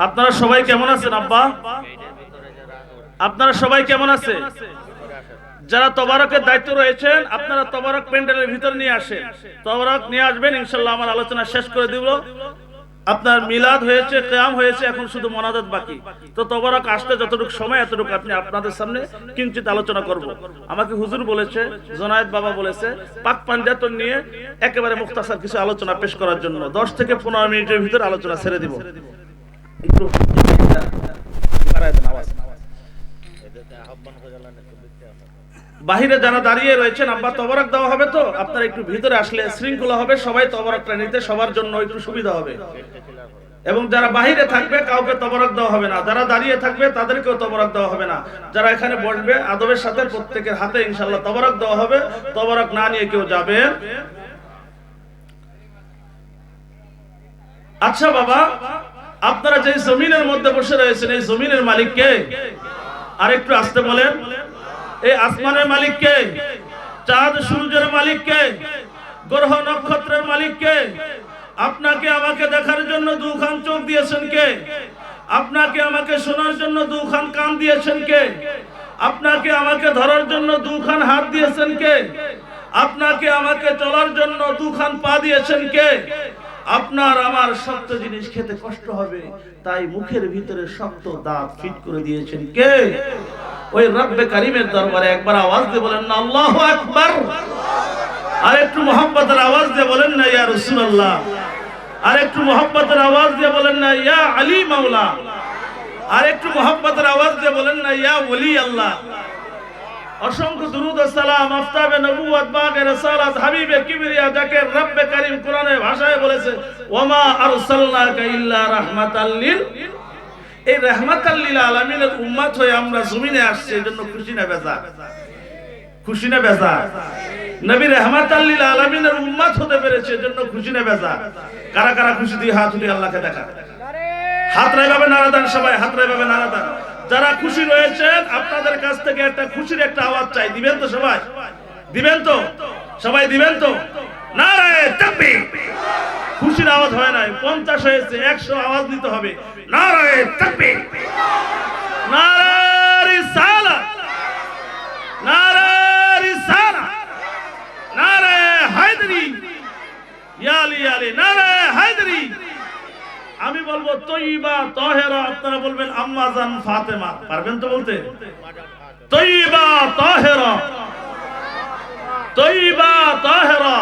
আপনারা সবাই কেমন আছেন আব্বা? আপনারা সবাই কেমন আছেন? যারা তবারকের দায়িত্ব রয়েছেন আপনারা তবারক প্যান্ডেলের ভিতর নিয়ে আসেন, তবারক নিয়ে আসবেন, ইনশাআল্লাহ আমার আলোচনা শেষ করে দিব। আপনার মিলাদ হয়েছে, কিয়াম হয়েছে, এখন শুধু মোনাজাত বাকি। তো তবারক আসতে যতটুকু সময় এতটুকু আপনি আপনাদের সামনে কিঞ্চিত আলোচনা করব। আমাকে হুজুর বলেছে, জোনায়েদ বাবা বলেছে পাক পাঞ্জাতন নিয়ে একেবারে মুখতাসার কিছু আলোচনা পেশ করার জন্য 10 থেকে 15 মিনিটের ভিতর আলোচনা ছেড়ে দিব। একটু বাহিরে যারা দাঁড়িয়ে রয়েছেন আব্বা তবারক দেওয়া হবে, তো আপনারা একটু ভিতরে আসলে শৃঙ্খলা হবে, সবাই তবারকটা নিতে সবার জন্য একটু সুবিধা হবে। এবং যারা বাহিরে থাকবে কাউকে তবারক দেওয়া হবে না, যারা দাঁড়িয়ে থাকবে তাদেরকেও তবারক দেওয়া হবে না। যারা এখানে বসবে আদবের সাথে প্রত্যেকের হাতে ইনশাআল্লাহ তবারক দেওয়া হবে। তবারক না নিয়ে কেউ যাবে। আচ্ছা বাবা, আপনারা যে জমিনের মধ্যে বসে রয়েছেন এই জমিনের মালিক কে? আরেকটু আসতে বলেন। এই আসমানের মালিক কে? চাঁদ সূর্যের মালিক কে? গ্রহ নক্ষত্রের মালিক কে? আপনাকে আমাকে দেখার জন্য দুখান চোখ দিয়েছেন কে? আপনাকে আমাকে শোনার জন্য দুখান কান দিয়েছেন কে? আপনাকে আমাকে ধরার জন্য দুখান হাত দিয়েছেন কে? আপনাকে আমাকে চলার জন্য দুখান পা দিয়েছেন কে? আপনার আমার শক্ত জিনিস খেতে কষ্ট হবে, তাই মুখের ভিতরে শক্ত দাঁত ফিট করে দিয়েছেন কে? ওই রব্বে কারীমের দরবারে একবার আওয়াজ দিয়ে বলেন না আল্লাহু আকবার। আর একটু মুহাব্বতের আওয়াজ দিয়ে বলেন না ইয়া রাসূলুল্লাহ। আর একটু মুহাব্বতের আওয়াজ দিয়ে বলেন না ইয়া আলী মাওলা। আর একটু মুহাব্বতের আওয়াজ দিয়ে বলেন না ইয়া ওলি আল্লাহ। অসংখ্য দুরূদ ও সালাম আফতাবে নবুয়ত বাগে রাসালাত হাবিবে কিবরিয়া যাকে রব্বে কারীম কোরআনের ভাষায় বলেছে ওয়ামা আরসালনাকা ইল্লা রাহমাতাল লিল। এই রাহমাতাল লিল আলামিনের উম্মত হয়ে আমরা জমিনে আসছি, এজন্য খুশি না বেজার? খুশি না বেজার? নবী রাহমাতাল লিল আলামিনের উম্মত হতে পেরেছে, এজন্য খুশি না বেজার? কারা কারা খুশি দিয়ে হাত উঠিয়ে আল্লাহকে দেখা। হাত রাইভাবে নারা দেন সবাই, হাত রাইভাবে নারা দেন। যারা খুশি রয়েছেন আপনাদের কাছ থেকে একটা খুশির একটা আওয়াজ চাই। দিবেন তো সবাই? দিবেন তো সবাই? দিবেন তো? নারায়ে তাকবীর। খুশির আওয়াজ হয় নাই, 50 হয়েছে, 100 আওয়াজ দিতে হবে। নারায়ে তাকবীর, নারায়ে রিসালাত, নারায়ে রিসালাত, নারায়ে হায়দারি, ইয়া আলী আলী, নারায়ে হায়দারি। আমি বলবো তয়্যিবা তাহেরা, আপনারা বলবেন আম্মা জান ফাতেমা। পারবেন তো বলতে? তয়্যিবা তাহেরা, তয়্যিবা তাহেরা।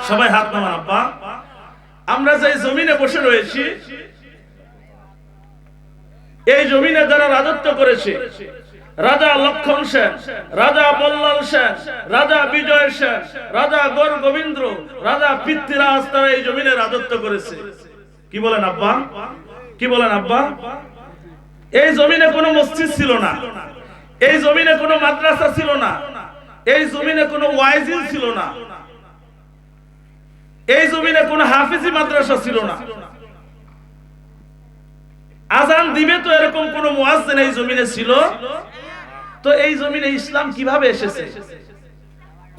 সবাই হাত নামান আব্বা। আমরা যে জমিনে বসে রয়েছি, এই জমিনে যারা রাজত্ব করেছে, রাজা লক্ষণ সেন, রাজা বল্লাল সেন, রাজা বিজয় সেন, রাজা গৌর গোবিন্দ, রাজা পৃথ্বীরাজ, তারা এই জমিনে রাজত্ব করেছে। কি বলেন আব্বা? কি বলেন আব্বা? এই জমিনে কোনো মসজিদ ছিল না, এই জমিনে কোনো মাদ্রাসা ছিল না, এই জমিনে কোনো ওয়াইজিন ছিল না, এই জমিনে কোনো হাফিজি মাদ্রাসা ছিল না। আজান দিবে তো এরকম কোন মুয়াজ্জিন এই জমিনে ছিল? তো এই জমিনে ইসলাম কিভাবে এসেছে?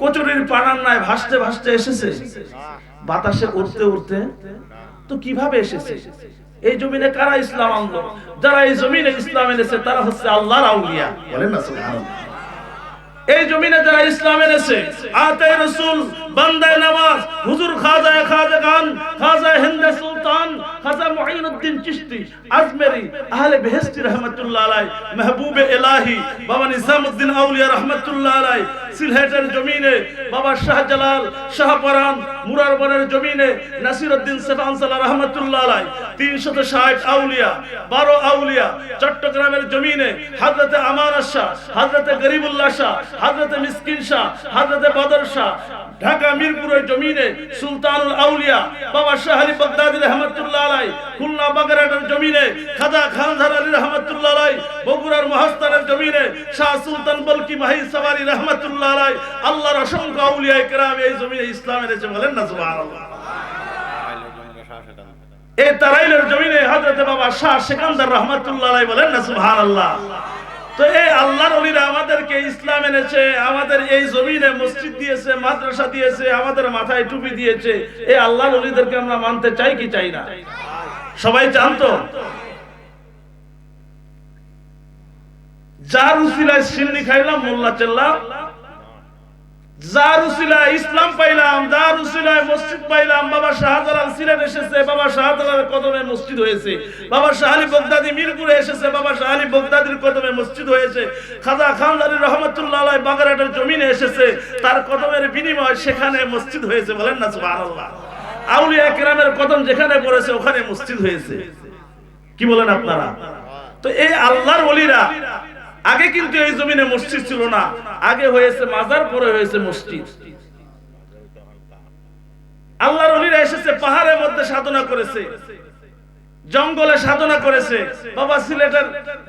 কচুরির পানার নাই ভাসতে ভাসতে এসেছে? বাতাসে উড়তে উড়তে? তো কিভাবে এসেছে? এই জমিনে কারা ইসলাম আনলো? যারা এই জমিনে ইসলাম এনেছে তারা হচ্ছে আল্লাহর আউলিয়া। বলেন না সুবহানাল্লাহ। এই জমিনে যারা ইসলাম এনেছে, আতে রাসূল, বান্দায়ে নামাজ, হুজুর খাজা খাজাগান, খাজা হিন্দে সুলতান, খাজা মুঈনুদ্দিন চিশতি আজমেরি, আহলে বেহেশতি রাহমাতুল্লাহ আলাইহি, মাহবুবে ইলাহি বাবা নিজামউদ্দিন আউলিয়া রাহমাতুল্লাহ আলাইহি, সিলহেটের জমিনে বাবা শাহজালাল শাহপরান, মুরারবনের জমিনে নাসিরউদ্দিন সেফানসালা রাহমাতুল্লাহ আলাইহি, 360 আউলিয়া, 12 আউলিয়া, চট্টগ্রামের জমিনে হযরতে আমানত শাহ, হযরতে গরিবুল্লাহ শাহ, হযরতে মিসকিন শাহ, হযরতে বদর শাহ, ঢাকা মিরপুরের জমিনে সুলতানুল আউলিয়া বাবা শাহ আলী বাগদাদী রাহমাতুল্লাহ আলাইহি, খুলনা বাগেরহাটের জমিনে খাজা খানজাহার আলী রাহমাতুল্লাহ আলাইহি, বগুড়ার মহাস্থানের জমিনে শাহ সুলতান বলকি মাহি সাওয়ারি রাহমাতুল্লাহ আলাইহি। আল্লাহর অসংখ্য আউলিয়া কেরাম এই জমিনে ইসলাম এনেছে। বলেন না সুবহানাল্লাহ। এই তারাইলের জমিনে হযরতে বাবা শাহ সেকান্দার রাহমাতুল্লাহ আলাইহি। বলেন না সুবহানাল্লাহ। তো এই আল্লাহর ওলিরা আমাদেরকে ইসলাম এনেছে, আমাদের এই জমিনে মসজিদ দিয়েছে, মাদ্রাসা দিয়েছে, আমাদের মাথায় টুপি দিয়েছে। এই আল্লাহর ওলিদেরকে আমরা মানতে চাই কি চাই না? সবাই জানতো যার উসিলায় সিন্নি খাইলাম মোল্লা চেল্লাম, যার উসিলায় ইসলাম পাইলাম, যার উসিলায় মসজিদ পাইলাম। বাবা শাহজালাল সিলেট এসেছে, বাবা শাহজালালের কদমে মসজিদ হয়েছে। বাবা শাহ আলী বগদাদি মিরপুরে এসেছে, বাবা শাহ আলী বগদাদির কদমে মসজিদ হয়েছে। খাজা খানদানি রহমাতুল্লাহ আলাইহি বাগেরহাটের জমিনে এসেছে, তার কদমের বিনিময়ে সেখানে মসজিদ হয়েছে। বলেন না সুবহানাল্লাহ। আউলিয়া কেরামের কদম যেখানে পড়েছে ওখানে মসজিদ হয়েছে। কি বলেন আপনারা? তো এই আল্লাহর ওলিরা আগে কিন্তু এই জমিনে মসজিদ ছিল না, আগে হয়েছে মাজার, পরে হয়েছে মসজিদ। আল্লাহর ওলিরা এসেছে, পাহাড়ের মধ্যে সাধনা করেছে, জঙ্গলে সাধনা করেছে।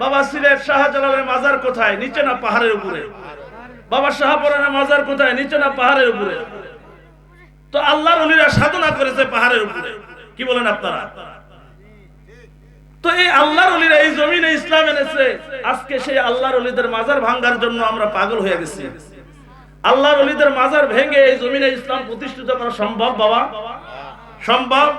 বাবা সিলেট শাহজালালের মাজার কোথায়? নিচে না পাহাড়ের উপরে? বাবা শাহপরানের মাজার কোথায়? নিচে না পাহাড়ের উপরে? তো আল্লাহর ওলিরা সাধনা করেছে পাহাড়ের উপরে। কি বলেন আপনারা? তো এই আল্লাহর ওলিরা এই জমিনে ইসলাম এনেছে। আজকে সেই আল্লাহর ওলিদের মাজার ভাঙার জন্য আমরা পাগল হয়ে গেছি। আল্লাহর ওলিদের মাজার ভেঙে এই জমিনে ইসলাম প্রতিষ্ঠিত করা সম্ভব? বাবা সম্ভব?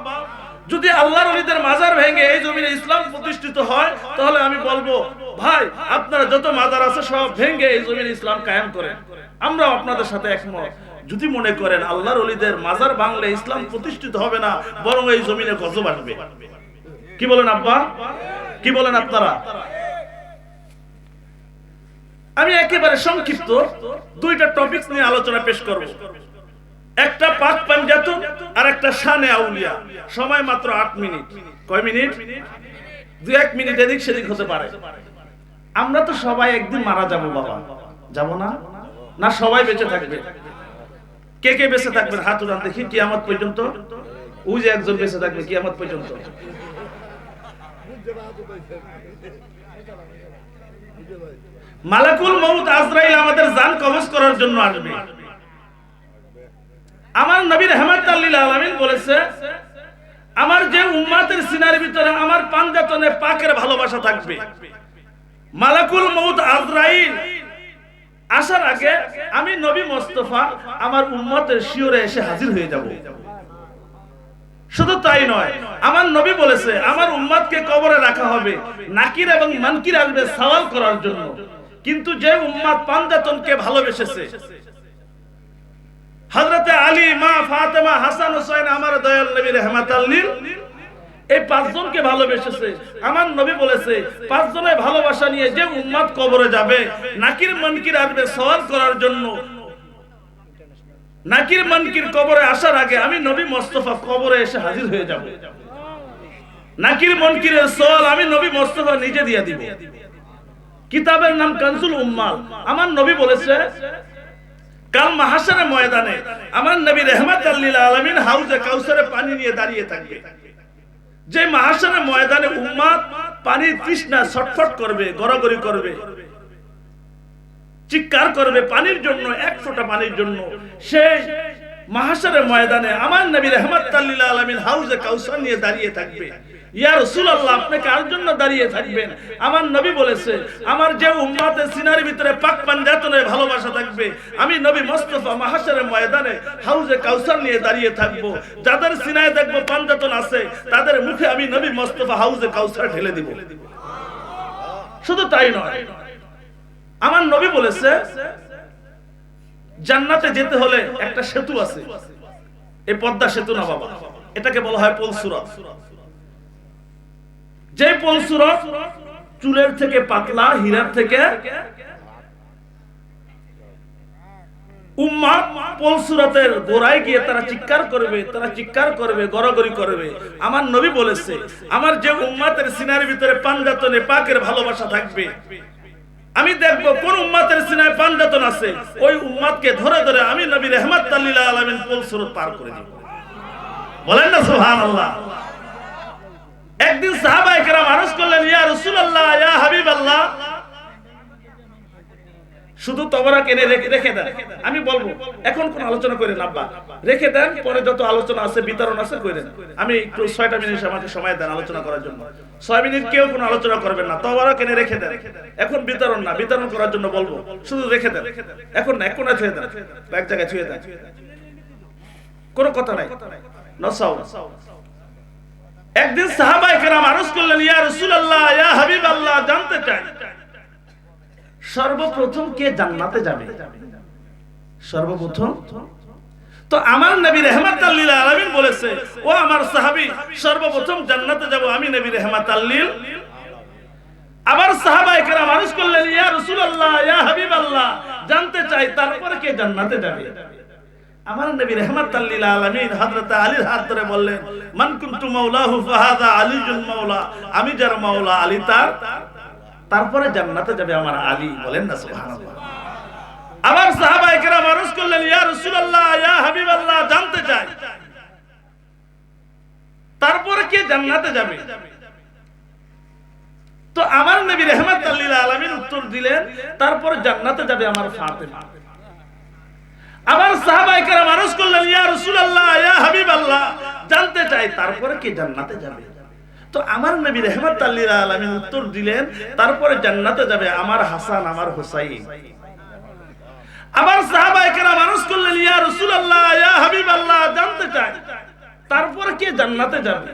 যদি আল্লাহর ওলিদের মাজার ভেঙে এই জমিনে ইসলাম প্রতিষ্ঠিত হয়, তাহলে আমি বলবো ভাই আপনারা যত মাজার আছে সব ভেঙে এই জমিনে ইসলাম কায়েম করেন। আমরাও আপনাদের সাথে একমত। যদি মনে করেন আল্লাহর ওলিদের মাজার ভাঙলে ইসলাম প্রতিষ্ঠিত হবে না, বরং এই জমিনে গজব আসবে। কি বলেন আব্বা? কি বলেন আপনারা? আমি একেবারে সংক্ষিপ্ত দুইটা টপিক নিয়ে আলোচনা পেশ করব। একটা পাক পাঞ্জাতুন আর একটা শানে আউলিয়া। সময় মাত্র 8 মিনিট। কয় মিনিট? 2-1 মিনিট এদিক সেদিক হতে পারে। আমরা তো সবাই একদিন মারা যাব বাবা, যাব না? না সবাই বেঁচে থাকবে? কে কে বেঁচে থাকবেন হাত উঠান দেখি। কিয়ামত পর্যন্ত? ওই যে একজন বেঁচে থাকবে কিয়ামত পর্যন্ত। মালাকুল মউত আজরাইল আমাদের জান কবজ করার জন্য আসবে। আমার নবী রাহমাতুল লিল আলামিন বলেছে, আমার যে উম্মতের সিনার ভিতরে আমার পাঞ্জাতনে পাকের ভালোবাসা থাকবে, মালাকুল মউত আজরাইল আসার আগে আমি নবী মুস্তাফা আমার উম্মতের শিয়রে এসে হাজির হয়ে যাব। শুধু তাই নয়, আমার নবী বলেছে আমার উম্মতকে কবরে রাখা হবে, নাকির এবং মানকির আসবে সওয়াল করার জন্য। কিন্তু যে উম্মত পাঞ্জাতনকে ভালোবেসেছে, হযরতে আলী, মা ফাতেমা, হাসান, হুসাইন, আমার দয়াল নবী রাহমাতুল লিল এই 5 জনকে ভালোবেসেছে। আমার নবী বলেছে 5 জনের ভালোবাসা নিয়ে যে উম্মত কবরে যাবে, নাকির মানকির আসবে সওয়াল করার জন্য। নাকির মানকির কবরে আসার আগে আমি নবী মুস্তাফা কবরে এসে হাজির হয়ে যাব। নাকির মানকিরের সওয়াল আমি নবী মুস্তাফা নিজে দিয়ে দিব। কিতাবের নাম কানজুল উম্মাল। আমার নবী বলেছে কাল মাহশারের ময়দানে আমার নবী রাহমাতুল লিল আলামিন হাউজে কাউসারে পানি নিয়ে দাঁড়িয়ে থাকবে। যে মাহশারের ময়দানে উম্মত পানির তৃষ্ণা ছটফট করবে, গড়াগড়ি করবে, চিৎকার করবে পানির জন্য, এক ফোঁটা পানির জন্য, সেই মাহশারের ময়দানে আমার নবী রাহমাতুল লিল আলামিন হাউজে কাউসার নিয়ে দাঁড়িয়ে থাকবে। ইয়া রাসূলুল্লাহ আপনি কার জন্য দাঁড়িয়ে থাকবেন? আমার নবী বলেছে আমার যে উম্মতের সিনার ভিতরে পাক পাঞ্জাতনের ভালোবাসা থাকবে, আমি নবী মুস্তাফা মাহশারের ময়দানে হাউজে কাউসার নিয়ে দাঁড়িয়ে থাকব। যাদের সিনায় দেখব পাঞ্জাতন আছে তাদের মুখে আমি নবী মুস্তাফা হাউজে কাউসার ঢেলে দিব। শুধু তাই নয়, আমার নবী বলেছে জান্নাতে যেতে হলে একটা সেতু আছে। এই পদ্মা সেতু না বাবা, এটাকে বলা হয় পলসুরা। যে পলসুরা চুলের থেকে পাতলা, হীরার থেকে উম্মত পলসুরাতের গোড়ায় গিয়ে তারা চিৎকার করবে, তারা চিৎকার করবে, গড়াগড়ি করবে। আমার নবী বলেছে আমার যে উম্মতের সিনার ভিতরে পাঞ্জাতনে পাকের ভালোবাসা থাকবে, আমি দেখব কোন উম্মতের সিনায় পাঞ্জাতন আছে, ওই উম্মতকে ধরে ধরে আমি নবী রাহমাতুল লিল আলামিন পলসুরাত পার করে দিব। বলেন না সুবহানাল্লাহ। একদিন সাহাবায়ে কেরাম আরজ করলেন ইয়া রাসূলুল্লাহ, ইয়া হাবিবাল্লাহ, শুধু তবরা কেনে রেখে দেন। আমি বলবো এখন কোন আলোচনা করেন আব্বা, রেখে দেন, পরে যত আলোচনা আছে বিতরণ আছে করেন। আমি একটু 6টা মিনিট আমাকে সময় দেন আলোচনা করার জন্য। 6 মিনিট কেউ কোনো আলোচনা করবেন না, তবরা কেনে রেখে দেন। এখন বিতরণ না, বিতরণ করার জন্য বলবো, শুধু রেখে দেন। এখন না, এখন ছুঁয়ে দেন, এক জায়গায় ছুঁয়ে দেন, কোনো কথা নাই। নসাও একদিন সাহাবায়ে কেরাম আরজ করলেন, ইয়া রাসূলুল্লাহ, ইয়া হাবিবাল্লাহ, জানতে চাই সর্বপ্রথম কে জান্নাতে যাবে? সর্বপ্রথম তো আমার নবী রাহমাতাল লিল আলামিন বলেছে, ও আমার সাহাবী, সর্বপ্রথম জান্নাতে যাব আমি নবী রাহমাতাল লিল। আবার সাহাবায়ে কেরাম আরজ করলেন, ইয়া রাসূলুল্লাহ, ইয়া হাবিবাল্লাহ, জানতে চাই তারপরে কে জান্নাতে যাবে? আমার নবী রাহমাতাল লিল আলামিন হযরত আলীর হাত ধরে বললেন, মান কুনতু মাওলাহু ফাহাদা আলীউল মাওলা, আমি যার মাওলা আলী তারপরে জান্নাতে যাবে আমার আলী। বলেন না সুবহানাল্লাহ। আবার সাহাবায়ে কেরাম আরজ করলেন, ইয়া রাসূলুল্লাহ, ইয়া হাবিবাল্লাহ, জানতে চাই তারপরে কে জান্নাতে যাবে? তো আমার নবী রাহমাতাল লিল আলামিন উত্তর দিলেন, তারপরে জান্নাতে যাবে আমার ফাতেমা। আবার সাহাবায়ে কেরাম আরজ করলেন, ইয়া রাসূলুল্লাহ, ইয়া হাবিবাল্লাহ, জানতে চাই তারপরে কে জান্নাতে যাবে? তো আমার নবী রাহমাতাল লিল আলামিন উত্তর দিলেন, তারপরে জান্নাতে যাবে আমার হাসান, আমার হুসাইন। আবার সাহাবায়ে কেরাম আরজ করলেন, ইয়া রাসূলুল্লাহ, ইয়া হাবিবাল্লাহ, জানতে চাই তারপরে কে জান্নাতে যাবে?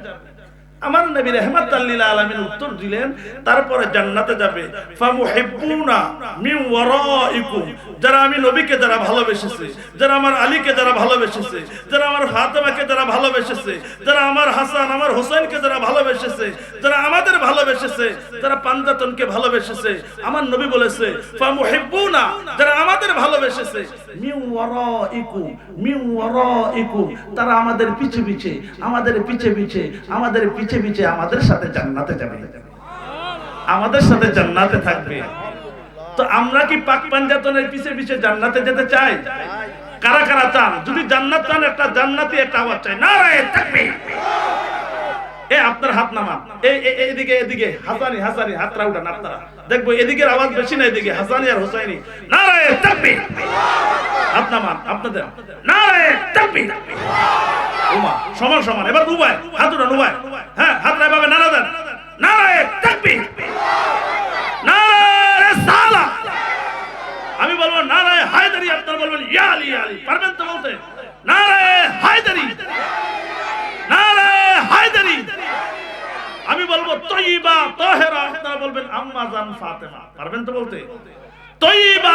আমার নবী রাহমাতাল লিল আলামিন উত্তর দিলেন, তারপরে জান্নাতে যাবে ফামুহিব্বুনা মিন ওয়ারাইকুম, যারা আমি নবীকে যারা ভালোবেসেছে, যারা আমার আলীকে যারা ভালোবেসেছে, যারা আমার ফাতেমাকে যারা ভালোবেসেছে, যারা আমার হাসান, আমার হুসাইনকে যারা ভালোবেসেছে, যারা আমাদের ভালোবেসেছে, যারা পাঞ্জাতনকে ভালোবেসেছে, আমার নবী বলেছে ফামুহিব্বুনা, যারা আমাদের ভালোবেসেছে, মিন ওয়ারাইকুম, মিন ওয়ারাইকুম, তারা আমাদের পিছে পিছে, আমাদের পিছে পিছে, আমাদের পিছে পিছে আমাদের সাথে জান্নাতে যাবে, আমাদের সাথে জান্নাতে থাকবে। তো আমরা কি পাক পাঞ্জাতনের পিছে পিছে জান্নাতে যেতে চাই? কারা কারা চান? যদি জান্নাত চান একটা জান্নাতি একটা আওয়াজ চাই, নারায়ে তাকবীর। এ আপনার হাত নামান, এদিকে এদিকে হাসানি হাসানি হাতরা উঠান আপনারা, দেখবো এদিকের আওয়াজ বেশি না, এদিকে হাসানি আর হুসাইনি, নারায়ে তাকবীর। হাত নামান আপনাদের, নারায়ে তাকবীর। উমা সমান সমান, এবার উবাই হাত উঠান, উবাই, হ্যাঁ হাত এভাবে নাড়া দেন, নারায়ে তাকবীর, নারায়ে সালাত। আমি বলবো নারায়ে হায়দারি, আপনারা বলবেন ইয়া আলী, ইয়া আলী। পারবেন তো বলতে? নারায়ে হায়দারি, নারায়ে হায়দারি। আমি বলবো তয়্যিবা তাহেরা, আপনারা বলবেন আম্মা জান ফাতেমা। পারবেন তো বলতে? তয়্যিবা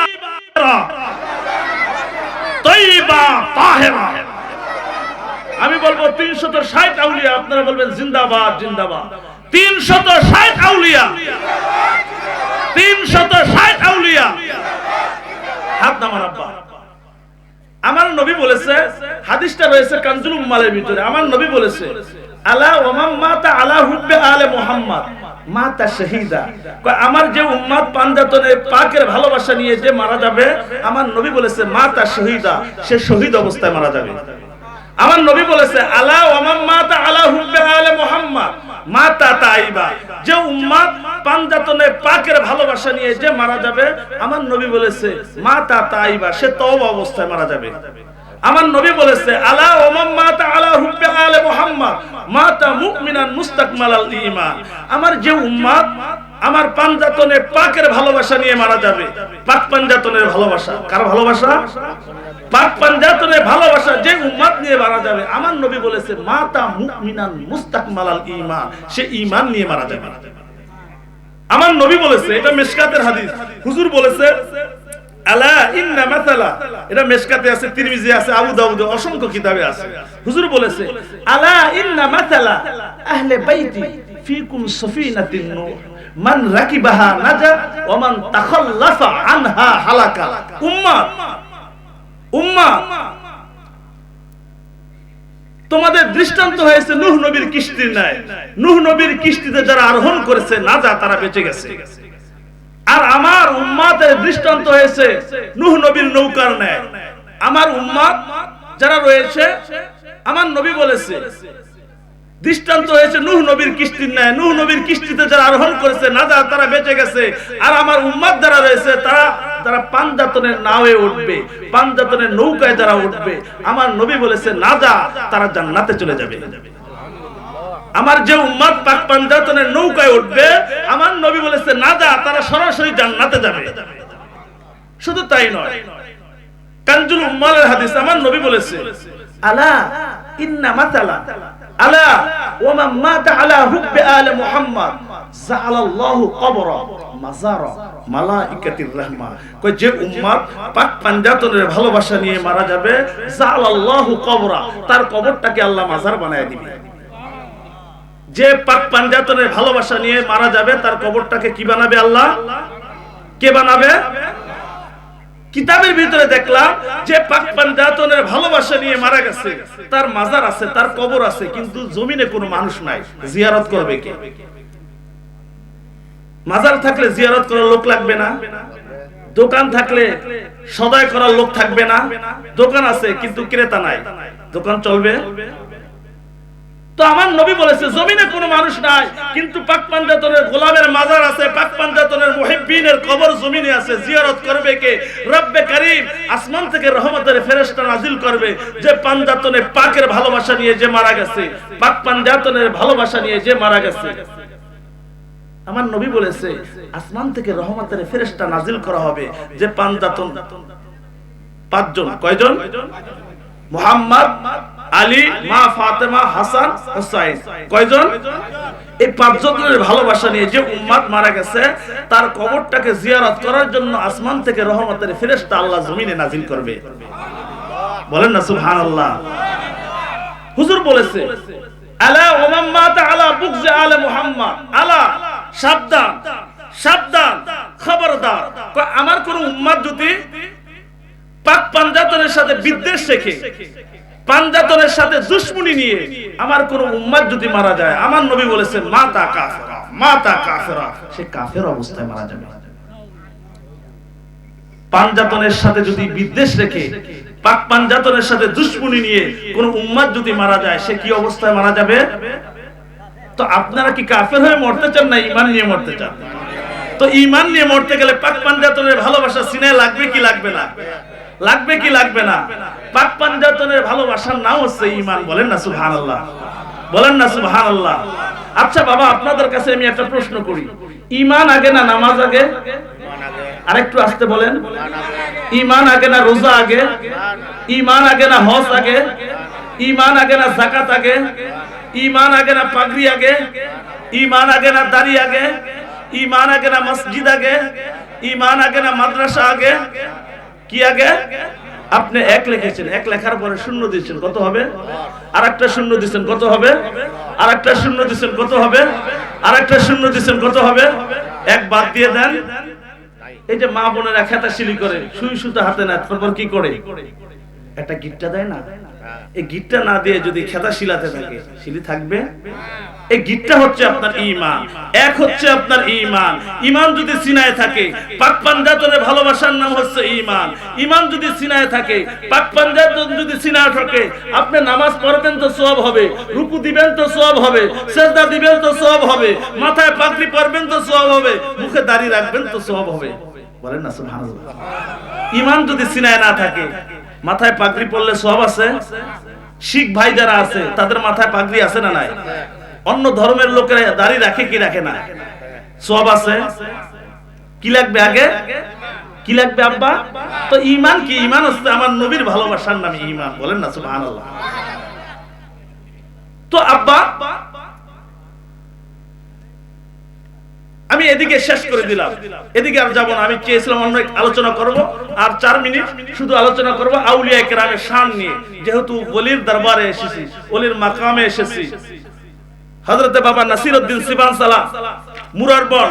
তয়্যিবা তাহেরা। আমি বলবো 360 আউলিয়া, আপনারা বলবেন জিন্দাবাদ জিন্দাবাদ। 360 আউলিয়া, 360 আউলিয়া। হাত নামান আব্বা। আমার নবী বলেছে, হাদিসটা রয়েছে কানজুল উম্মালের ভিতরে, আমার নবী বলেছে, আলা ওয়া মান মাতা আলা হুব্বে আলে মুহাম্মদ মাতা শাহীদা। আমার যে উম্মত পাঞ্জাতনে পাকের ভালোবাসা নিয়ে যে মারা যাবে, আমার নবী বলেছে মাতা শাহীদা, সে শহীদ অবস্থায় মারা যাবে। আমার নবী বলেছে, আলা ওয়া মান মাতা আলা হুব্বে আলে মুহাম্মদ মাতা তাইবা, যে উম্মত পাঞ্জাতনে পাকের ভালোবাসা নিয়ে যে মারা যাবে, আমার নবী বলেছে মাতা তাইবা, সে তওবা অবস্থায় মারা যাবে। আমার নবী বলেছে, আলা ওয়া মান মাতা আলা হুব্বে আলে মুহাম্মদ মাতা মুমিনান মুস্তাকমালাল ঈমান। আমার যে উম্মত আমার পাঞ্জাতনে পাকের ভালোবাসা নিয়ে মারা যাবে, পাক পাঞ্জাতনের ভালোবাসা, কার ভালোবাসা? পাক পাঞ্জাতনের ভালোবাসা যে উম্মত নিয়ে মারা যাবে, আমার নবী বলেছে মাতা মুমিনান মুস্তাকমালাল ঈমান, সে ঈমান নিয়ে মারা যাবে। আমার নবী বলেছে, এটা মিশকাতের হাদিস, হুজুর বলেছে আলা ইন্না মাসালা, এটা মিশকাতে আছে, তিরমিজি আছে, আবু দাউদে, অসংখ্য কিতাবে আছে। হুজুর বলেছে আলা ইন্না মাসালা আহলে বাইতি ফিকুম সাফিনাতিন নূহ মান রাকিবাহা নাজা ওয়া মান তাখাল্লাফা আনহা হালাকা। উম্মত উম্মত তোমাদের দৃষ্টান্ত হয়েছে নূহ নবীর কিস্তির ন্যায়। নূহ নবীর কিস্তিতে যারা আরোহণ করেছে নাজা, তারা বেঁচে গেছে। আর আমার উম্মতের দৃষ্টান্ত হয়েছে নূহ নবীর নৌকার ন্যায়। আমার উম্মত যারা রয়েছে, আমার নবী বলেছে দৃষ্টান্ত হয়েছে নূহ নবীর কিস্তির ন্যায়। নূহ নবীর কিস্তিতে যারা আরোহণ করেছে নাজা, তারা বেঁচে গেছে। আর আমার উম্মত যারা রয়েছে, তারা যারা পাঞ্জাতনের নাওয়ে উঠবে, পাঞ্জাতনের নৌকায় যারা উঠবে, আমার নবী বলেছে নাজা, তারা জান্নাতে চলে যাবে। আমার যে উম্মত পাক পাঞ্জাতনের নৌকায় উঠবে, আমার নবী বলেছে নাজা, তারা সরাসরি জান্নাতে যাবে। শুধু তাই নয়, কানজুল উম্মালের হাদিস, আমার নবী বলেছে আলা ইন্না মাসালা আলা ওয়া মান মাতা আলা হুব্বি আলে মুহাম্মদ জাআলাল্লাহু কবরা মাজারা মালাইকাতির রাহমা। কই যে উম্মত পাক পাঞ্জাতনের ভালোবাসা নিয়ে মারা যাবে, জাআলাল্লাহু কবরা, তার কবরটাকে আল্লাহ মাজার বানায় দিবে। যে পাক পাঞ্জাতনের ভালোবাসা নিয়ে মারা যাবে তার কবরটাকে কি বানাবে আল্লাহ? কে বানাবে? কিতাবের ভিতরে দেখলাম যে পাক পাঞ্জাতনের ভালোবাসা নিয়ে মারা গেছে, তার মাজার আছে, তার কবর আছে, কিন্তু জমিনে কোনো মানুষ নাই, জিয়ারত করবে কে? মাজার থাকলে জিয়ারত করার লোক লাগবে না? দোকান থাকলে সদাই করার লোক থাকবে না? দোকান আছে কিন্তু ক্রেতা নাই, দোকান চলবে? তো আমার নবী বলেছে জমিনে কোনো মানুষ নাই, কিন্তু পাক পাঞ্জাতনের গোলামের মাজার আছে, পাক পাঞ্জাতনের মুহিব্বিনের কবর জমিনে আছে, জিয়ারত করবে কে? রব্বে কারীম আসমান থেকে রহমতের ফেরেশতা নাজিল করবে। যে পাঞ্জাতনে পাকের ভালোবাসা নিয়ে যে মারা গেছে, পাক পাঞ্জাতনের ভালোবাসা নিয়ে যে মারা গেছে, আমার নবী বলেছে আসমান থেকে রহমতের ফেরেশতা নাজিল করা হবে। যে পাঞ্জাতন পাঁচজন, কয়জন? মুহাম্মদ, আলী, মা ফাতেমা, হাসান, হুসাইন, কয়জন? এই পাঁচজনের ভালোবাসা নিয়ে যে উম্মত মারা গেছে তার কবরটাকে জিয়ারত করার জন্য আসমান থেকে রহমতের ফেরেশতা আল্লাহ জমিনে নাজিল করবে। বলেন না সুবহানাল্লাহ। হুজুর বলেছে আলা ওয়া মান মাতা আলা বুগজি আলে মুহাম্মদ, আলা সাবধান, সাবধান, খবরদার। আমার কোন উম্মত যদি পাক পাঞ্জাতনের সাথে বিদ্বেষ রেখে, পাঞ্জাতনের সাথে দুশমনি নিয়ে আমার কোন উম্মত যদি মারা যায়, আমার নবী বলেছেন মাতা কাফেরা, মাতা কাফেরা, সে কাফের অবস্থায় মারা যাবে। পাঞ্জাতনের সাথে যদি বিদ্বেষ রেখে, পাক পাঞ্জাতনের সাথে দুশমনি নিয়ে কোন উম্মত যদি মারা যায়, সে কি অবস্থায় মারা যাবে? তো আপনারা কি কাফের হয়ে মরতে চান না ঈমান নিয়ে মরতে চান? তো ঈমান নিয়ে মরতে গেলে পাক পাঞ্জাতনের ভালোবাসা সিনায় লাগবে কি লাগবে না? লাগবে কি লাগবে না? পাক পাঞ্জাতনের ভালোবাসার নাম হচ্ছে ঈমান। বলেন না সুবহানাল্লাহ, বলেন না সুবহানাল্লাহ। আচ্ছা বাবা, আপনাদের কাছে আমি একটা প্রশ্ন করি, ঈমান আগে না নামাজ আগে? আরেকটু আস্তে বলেন। ঈমান আগে না রোজা আগে? ঈমান আগে না হজ আগে? ঈমান আগে না যাকাত আগে? ঈমান আগে না পাগড়ি আগে? ঈমান আগে না দাড়ি আগে? ঈমান আগে না মসজিদ আগে? ঈমান আগে না মাদ্রাসা আগে? কি আগে? আপনি এক লিখেছেন, এক লেখার পরে শূন্য দিয়েছেন, কত হবে? আরেকটা শূন্য দিয়েছেন, কত হবে? আরেকটা শূন্য দিয়েছেন, কত হবে? আরেকটা শূন্য দিয়েছেন, কত হবে? এক বাদ দিয়ে দেন। এই যে মা বোনেরা খেতা শিলি করে, সুই সুতা হাতে না, তারপর কি করে? একটা গিট্টা দেয় না? এই গিট্টা না দিয়ে যদি খেতা শিলাতে থাকে, শিলি থাকবে? এই গিট্টা হচ্ছে আপনার ঈমান, এক হচ্ছে আপনার ঈমান। ঈমান যদি সিনায় থাকে, পাক পাঞ্জাতনের ভালোবাসার নাম হচ্ছে ঈমান। ঈমান যদি সিনায় থাকে, পাক পাঞ্জাতন যদি সিনায় থাকে, আপনি নামাজ পড়বেন তো সওয়াব হবে, রুকু দিবেন তো সওয়াব হবে, সিজদা দিবেন তো সওয়াব হবে, মাথায় পাগড়ি পরবেন তো সওয়াব হবে, মুখে দাড়ি রাখবেন তো সওয়াব হবে। বলেন না সুবহানাল্লাহ। ঈমান যদি সিনায় না থাকে, মাথায় পাগড়ি পরলে সওয়াব আছে? শিখ ভাই যারা আছে তাদের মাথায় পাগড়ি আছে না নাই? অন্য ধর্মের লোকেরা দাড়ি রাখে কি রাখে না? সওয়াব আছে? কি লাগবে আগে? কি লাগবে আব্বা? তো ঈমান কি? ঈমান হচ্ছে আমার নবীর ভালোবাসার নাম ঈমান। বলেন না সুবহানাল্লাহ। তো আব্বা আমি এদিকে শেষ করে দিলাম, এদিকে আর যাব না। আমি চেয়েছিলাম অন্য আলোচনা করব, আর 4 মিনিট শুধু আলোচনা করব আউলিয়া কেরামের শান নিয়ে। যেহেতু ওলির দরবারে এসেছি, ওলির মাকামে এসেছি, হযরতে বাবা নাসিরউদ্দিন সিবান সালাহ মুরারবন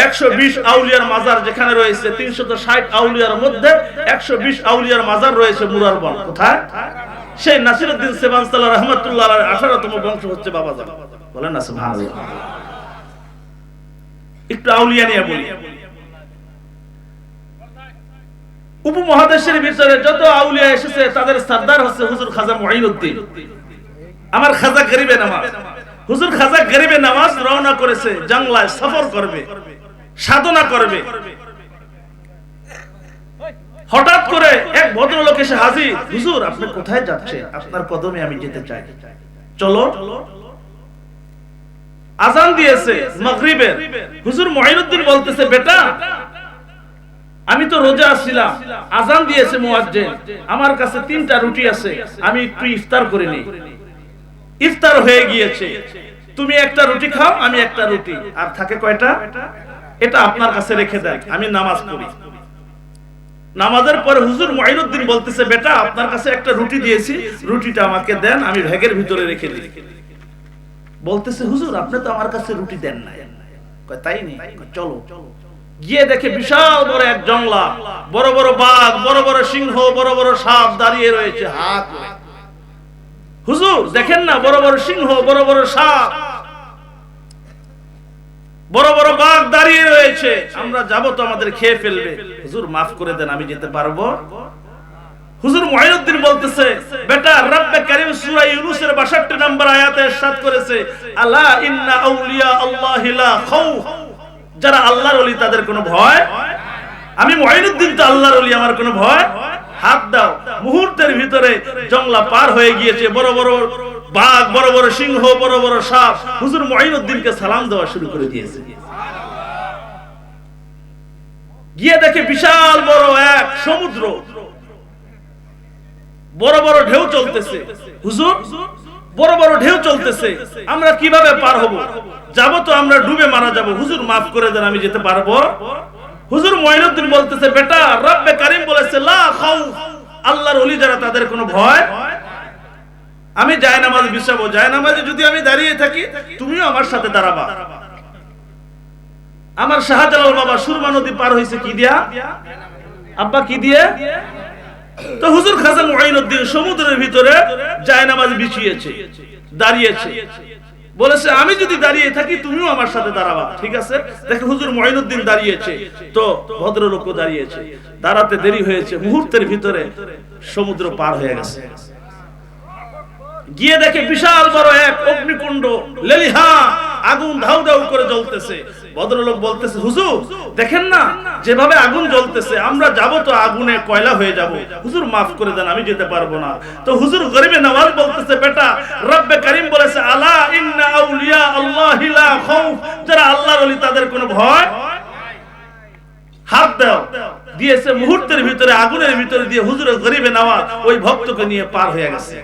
120 আউলিয়ার মাজার যেখানে রয়েছে, 360 আউলিয়ার মধ্যে 120 আউলিয়ার মাজার রয়েছে মুরারবন। কোথায়? সেই নাসিরউদ্দিন সিবান সালাহ রাহমাতুল্লাহ আলাইহি 18তম বংশ হচ্ছে বাবাজান। বলেন না সুবহানাল্লাহ। একটু আউলিয়া নিয়ে বলি। উপমহাদেশের ভিতরে যত আউলিয়া এসেছে তাদের সরদার হচ্ছে হুজুর খাজা মুঈনুদ্দিন। আমার খাজা গরিবে নামাজ, হুজুর খাজা গরিবে নামাজ রওনা করেছে, জঙ্গলায় সফর করবে, সাধনা করবে। হঠাৎ করে এক ভদ্রলোক এসে হাজির, হুজুর আপনি কোথায় যাচ্ছেন? আপনার কদমে আমি যেতে চাই, চলো। আজান দিয়েছে মাগরিবের, হুজুর মুঈনুদ্দিন বলতেছে, বেটা আমি তো রোজা ছিলাম, আজান দিয়েছে মুয়াজ্জিন, আমার কাছে 3টা রুটি আছে, আমি একটু ইফতার করে নেই। ইফতার হয়ে গিয়েছে, তুমি একটা রুটি খাও, আমি একটা রুটি, আর থাকে কয়টা? এটা আপনার কাছে রেখে দেন, আমি নামাজ পড়ি। নামাজের পরে হুজুর মুঈনুদ্দিন বলতেছে, বেটা আপনার কাছে একটা রুটি দিয়েছি, রুটিটা আমাকে দেন, আমি ব্যাগের ভিতরে রেখে দিই। বলতেছে, হুজুর আপনি তো আমার কাছে রুটি দেন না। কয় তাই নেই? চলো। গিয়ে দেখে বিশাল বড় এক জংলা, বড় বড় বাঘ, বড় বড় সিংহ, বড় বড় সাপ দাঁড়িয়ে রয়েছে হাত করে। হুজুর দেখেন না, বড় বড় সিংহ, বড় বড় সাপ, বড় বড় বাঘ দাঁড়িয়ে রয়েছে, আমরা যাব তো আমাদের খেয়ে ফেলবে। হুজুর মাফ করে দেন, আমি যেতে পারবো? হুজুর মুঈনুদ্দিন বলতেছে, বেটা রব্বে কারীম সূরা ইউনূসের 62 নম্বর আয়াতে ইরশাদ করেছে, আলা ইন্না আউলিয়া আল্লাহি লা খাউফ, যারা আল্লাহর ওলি তাদের কোনো ভয়। আমি মুঈনুদ্দিন তো আল্লাহর ওলি, আমার কোনো ভয়? হাত দাও। মুহূর্তের ভিতরে জংলা পার হয়ে গিয়েছে, বড় বড় বাঘ, বড় বড় সিংহ, বড় বড় সাপ হুজুর মুঈনুদ্দিনকে সালাম দেওয়া শুরু করে দিয়েছে। গিয়ে দেখে বিশাল বড় এক সমুদ্র, বড় বড় ঢেউ চলতেছে। হুজুর বড় বড় ঢেউ চলতেছে, আমরা কিভাবে পার হব? যাব তো আমরা ডুবে মারা যাব, হুজুর মাফ করে দেন, আমি যেতে পারবো? হুজুর মুঈনুদ্দিন বলতেছে, বেটা রব্বে কারীম বলেছে লা খাউফ, আল্লাহর ওলি যারা তাদের কোনো ভয়। আমি জায়নামাজ বিছাবো, জায়নামাজে যদি আমি দাঁড়িয়ে থাকি, তুমিও আমার সাথে দাঁড়াবা। আমার শাহজালাল বাবা সুরমা নদী পার হইছে কি দিয়া? আব্বা কি দিয়ে? তো হুজুর খাজা মুঈনুদ্দিন সমুদ্রের ভিতরে জায়নামাজ বিছিয়েছে, দাঁড়িয়েছে, বলেছে আমি যদি দাঁড়িয়ে থাকি তুমিও আমার সাথে দাঁড়াবা। ঠিক আছে, দেখো হুজুর মুঈনুদ্দিন দাঁড়িয়েছে, তো ভদ্রলোকও দাঁড়িয়েছে। দাঁড়াতে দেরি হয়েছে, মুহূর্তের ভিতরে সমুদ্র পার হয়ে গেছে। গিয়ে দেখে বিশাল বড় এক অগ্নিকুণ্ড, লেলিহা আগুন ধাউ ধাউ করে জ্বলতেছে। ভদ্রলোক বলতেছে, হুজুর দেখেন না যেভাবে আগুন জ্বলতেছে, আমরা যাব তো আগুনে কয়লা হয়ে যাব, হুজুর মাফ করে দেন, আমি যেতে পারবো না। তো হুজুর গরিবে নওয়াজ বলতেছে, বেটা রব্বে কারীম বলেছে আলা ইন্না আউলিয়া আল্লাহি লা খাউফ, যারা আল্লাহর ওলি তাদের কোনো ভয়। হাত দাও দিয়েছে, মুহূর্তের ভিতরে আগুনের ভিতরে দিয়ে হুজুর গরিবে নওয়াজ ওই ভক্তকে নিয়ে পার হয়ে গেছে।